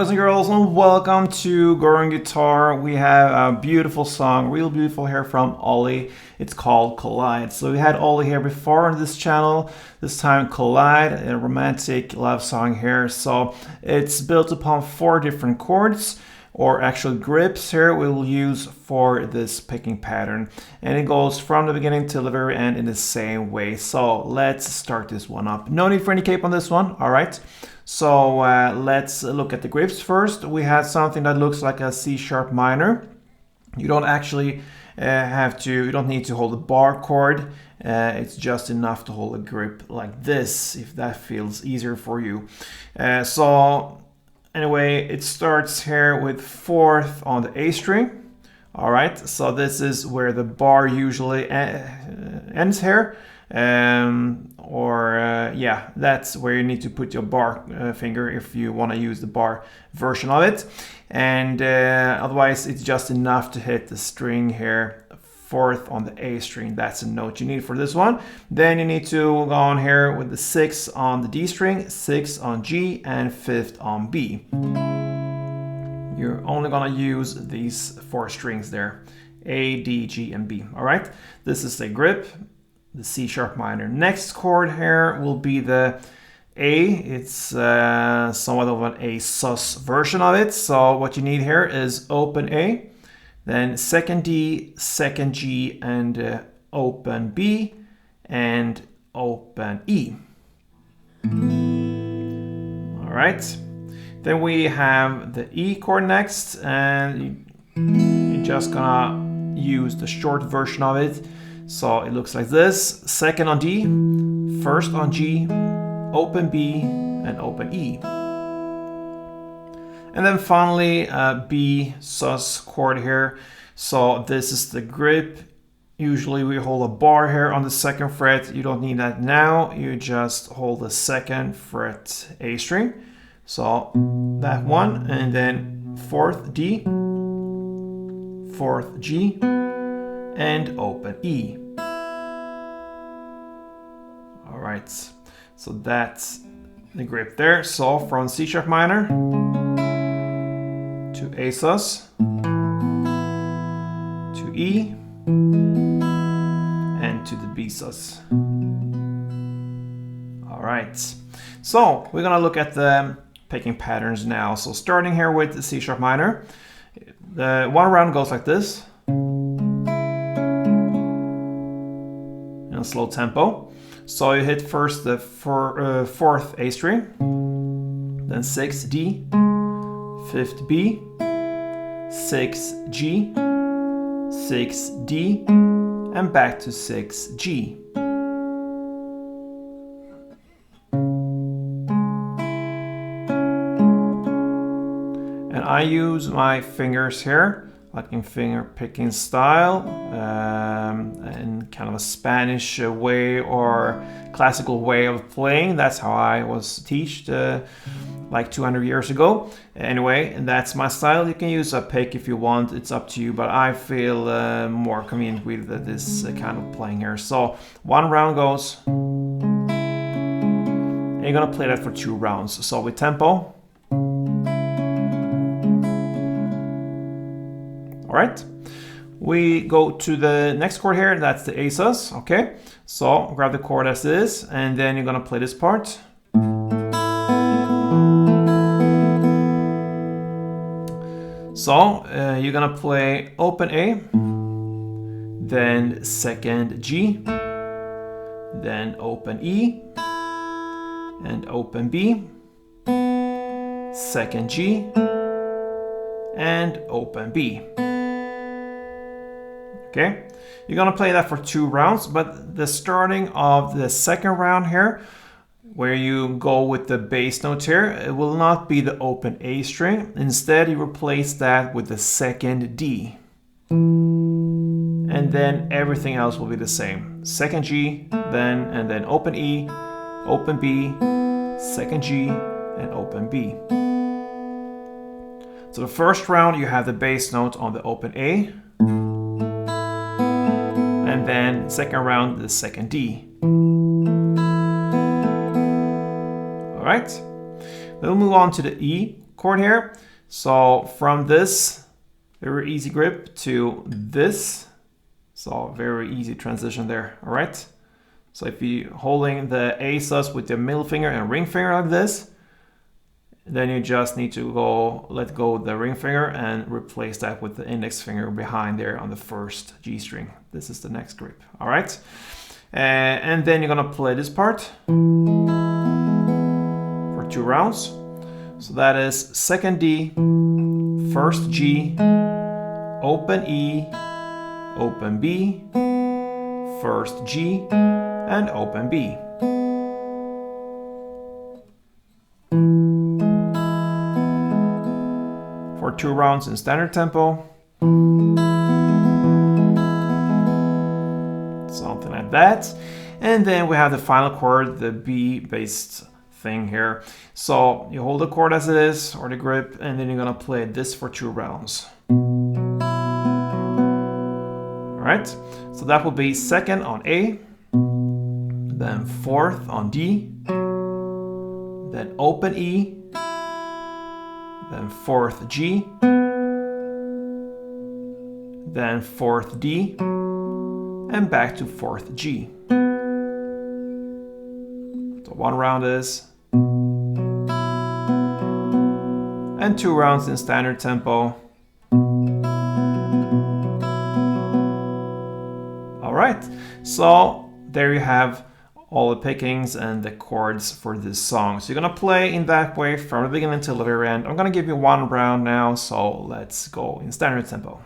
boys and girls, and welcome to Growing Guitar. We have a beautiful song, real beautiful here from Ollie. It's called Collide. So we had Ollie here before on this channel, this time Collide, a romantic love song here. So it's built upon 4 different chords, or actual grips here we will use for this picking pattern. And it goes from the beginning till the very end in the same way. So let's start this one up. No need for any cape on this one, all right? So let's look at the grips first. We have something that looks like a C sharp minor. You don't actually you don't need to hold a bar chord. It's just enough to hold a grip like this, if that feels easier for you. So anyway, it starts here with 4th on the A string. All right, so this is where the bar usually ends here. Yeah, that's where you need to put your bar finger if you want to use the bar version of it. And otherwise, it's just enough to hit the string here, 4th on the A string. That's a note you need for this one. Then you need to go on here with the 6 on the D string, 6 on G, and 5th on B. You're only gonna use these 4 strings there, A, D, G, and B. All right, this is a grip, the C sharp minor. Next chord here will be the A. It's somewhat of an A sus version of it. So what you need here is open A, then 2nd D, 2nd G, and open B, and open E. All right. Then we have the E chord next, and you're just gonna use the short version of it. So it looks like this: 2nd on D, 1st on G, open B, and open E. And then finally B sus chord here. So this is the grip. Usually we hold a bar here on the 2nd fret. You don't need that now. You just hold the 2nd fret A string. So that one, and then 4th D, 4th G, and open E. All right, so that's the grip there. So from C sharp minor to A sus to E and to the B sus. All right, so we're gonna look at the picking patterns now. So starting here with the C sharp minor, the one round goes like this in a slow tempo. So you hit first the 4th A string, then 6th D, 5th B, 6th G, 6th D, and back to 6th G. And I use my fingers here, like in finger picking style, in kind of a Spanish way or classical way of playing. That's how I was taught like 200 years ago. Anyway, and that's my style. You can use a pick if you want, it's up to you, but I feel more convenient with this kind of playing here. So one round goes, and you're gonna play that for 2 rounds. So with tempo. All right, we go to the next chord here. That's the A sus. Okay, so grab the chord as is, and then you're gonna play this part. So you're gonna play open A, then 2nd G, then open E, and open B, 2nd G, and open B. Okay, you're gonna play that for 2 rounds, but the starting of the 2nd round here, where you go with the bass note here, it will not be the open A string. Instead, you replace that with the 2nd D. And then everything else will be the same. 2nd G, and then open E, open B, 2nd G, and open B. So the first round, you have the bass note on the open A, and then 2nd round, the 2nd D. All right, then we'll move on to the E chord here. So from this very easy grip to this, so very easy transition there. All right. So if you're holding the A sus with the middle finger and ring finger like this, then you just need to let go of the ring finger and replace that with the index finger behind there on the first G string. This is the next grip. All right. And then you're gonna play this part for 2 rounds. So that is second D, first G, open E, open B, first G, and open B. For 2 rounds in standard tempo. Something like that. And then we have the final chord, the B-based thing here. So you hold the chord as it is, or the grip, and then you're gonna play this for 2 rounds. All right, so that will be second on A, then fourth on D, then open E, then fourth G, then fourth D, and back to fourth G. So 1 round is, and 2 rounds in standard tempo. All right, so there you have all the pickings and the chords for this song. So you're gonna play in that way from the beginning till the very end. I'm gonna give you 1 round now, so let's go in standard tempo.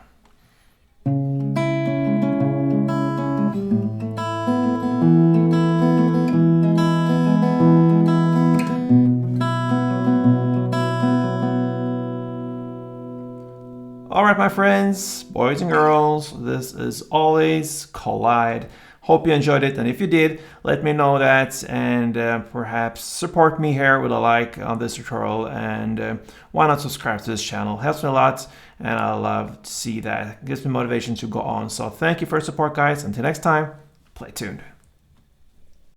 All right, my friends, boys and girls, this is Ollie's Collide. Hope you enjoyed it, and if you did, let me know that, and perhaps support me here with a like on this tutorial, and why not subscribe to this channel? Helps me a lot, and I love to see that. It gives me motivation to go on. So thank you for your support, guys. Until next time, play tuned.